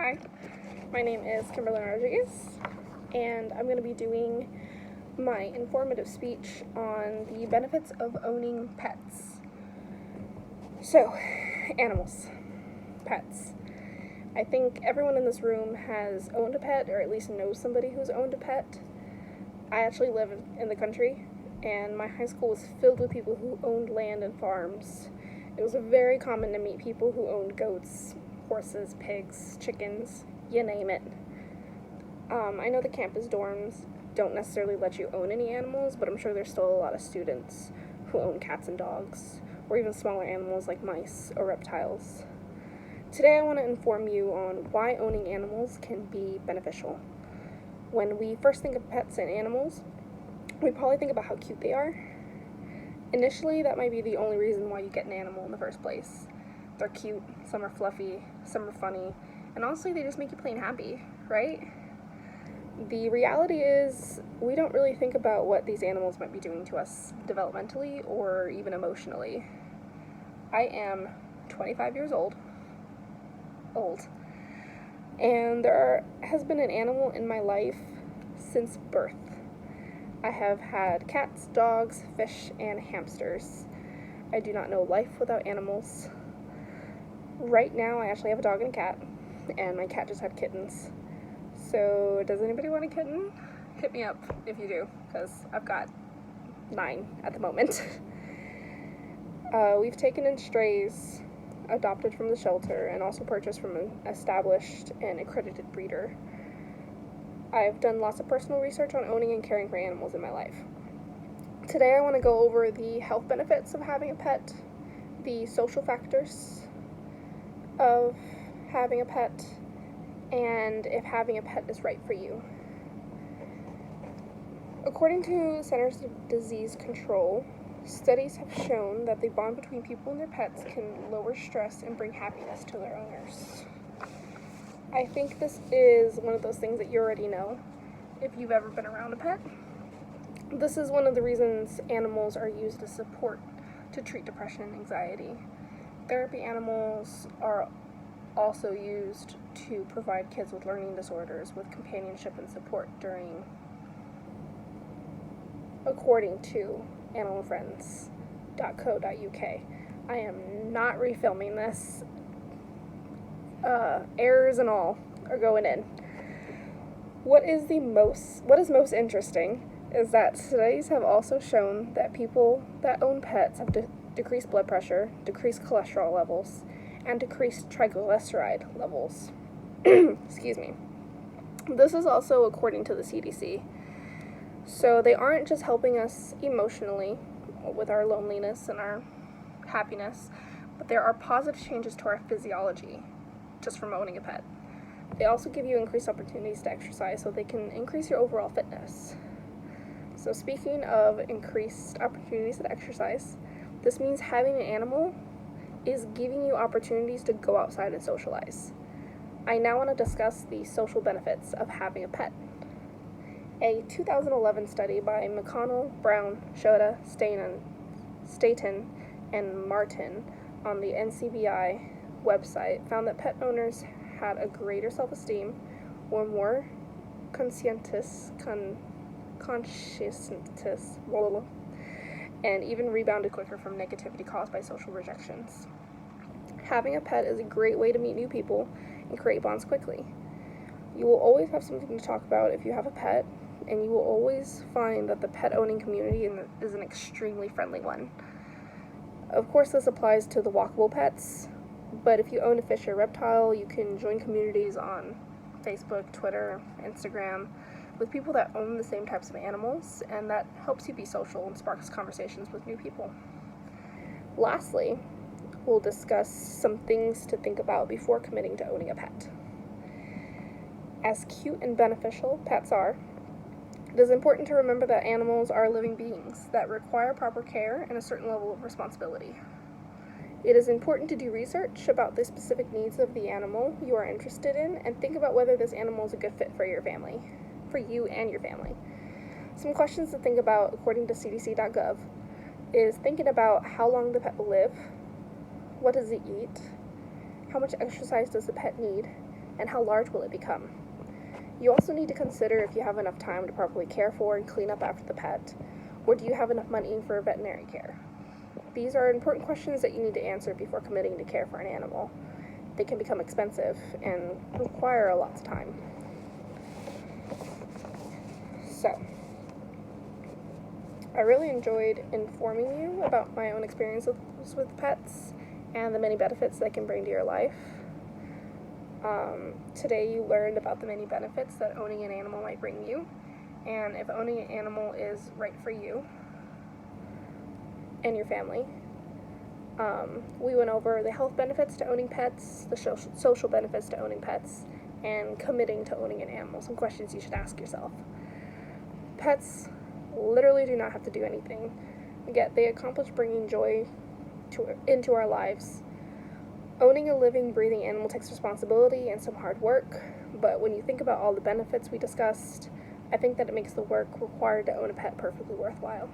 Hi, my name is Kimberly Rodriguez, and I'm going to be doing my informative speech on the benefits of owning pets. So, animals, pets. I think everyone in this room has owned a pet, or at least knows somebody who's owned a pet. I actually live in the country, and my high school was filled with people who owned land and farms. It was very common to meet people who owned goats, horses, pigs, chickens, you name it. I know the campus dorms don't necessarily let you own any animals, but I'm sure there's still a lot of students who own cats and dogs, or even smaller animals like mice or reptiles. Today I want to inform you on why owning animals can be beneficial. When we first think of pets and animals, we probably think about how cute they are. Initially, that might be the only reason why you get an animal in the first place. They're cute, some are fluffy, some are funny, and honestly, they just make you plain happy, right? The reality is, we don't really think about what these animals might be doing to us developmentally or even emotionally. I am 25 years old, and there has been an animal in my life since birth. I have had cats, dogs, fish, and hamsters. I do not know life without animals. Right now, I actually have a dog and a cat, and my cat just had kittens. So, does anybody want a kitten? Hit me up if you do, because I've got 9 at the moment. We've taken in strays, adopted from the shelter, and also purchased from an established and accredited breeder. I've done lots of personal research on owning and caring for animals in my life. Today I want to go over the health benefits of having a pet, the social factors of having a pet, and if having a pet is right for you. According to Centers for Disease Control, studies have shown that the bond between people and their pets can lower stress and bring happiness to their owners. I think this is one of those things that you already know if you've ever been around a pet. This is one of the reasons animals are used as support to treat depression and anxiety. Therapy animals are also used to provide kids with learning disorders with companionship and support according to animalfriends.co.uk. I am not refilming this. Errors and all are going in. What is most interesting is that studies have also shown that people that own pets have decreased blood pressure, decreased cholesterol levels, and decreased triglyceride levels. Excuse me. This is also according to the CDC. So they aren't just helping us emotionally with our loneliness and our happiness, but there are positive changes to our physiology just from owning a pet. They also give you increased opportunities to exercise so they can increase your overall fitness. So speaking of increased opportunities to exercise, this means having an animal is giving you opportunities to go outside and socialize. I now want to discuss the social benefits of having a pet. A 2011 study by McConnell, Brown, Shota, Staten, and Martin on the NCBI website found that pet owners had a greater self-esteem, were more conscientious, and even rebounded quicker from negativity caused by social rejections. Having a pet is a great way to meet new people and create bonds quickly. You will always have something to talk about if you have a pet, and you will always find that the pet-owning community is an extremely friendly one. Of course, this applies to the walkable pets, but if you own a fish or reptile, you can join communities on Facebook, Twitter, Instagram, with people that own the same types of animals, and that helps you be social and sparks conversations with new people. Lastly, we'll discuss some things to think about before committing to owning a pet. As cute and beneficial pets are, it is important to remember that animals are living beings that require proper care and a certain level of responsibility. It is important to do research about the specific needs of the animal you are interested in and think about whether this animal is a good fit for you and your family. Some questions to think about according to cdc.gov is thinking about how long the pet will live, what does it eat, how much exercise does the pet need, and how large will it become? You also need to consider if you have enough time to properly care for and clean up after the pet, or do you have enough money for veterinary care? These are important questions that you need to answer before committing to care for an animal. They can become expensive and require a lot of time. So, I really enjoyed informing you about my own experiences with pets and the many benefits they can bring to your life. Today you learned about the many benefits that owning an animal might bring you, and if owning an animal is right for you and your family. We went over the health benefits to owning pets, the social benefits to owning pets, and committing to owning an animal, some questions you should ask yourself. Pets literally do not have to do anything, yet they accomplish bringing joy into our lives. Owning a living, breathing animal takes responsibility and some hard work, but when you think about all the benefits we discussed, I think that it makes the work required to own a pet perfectly worthwhile.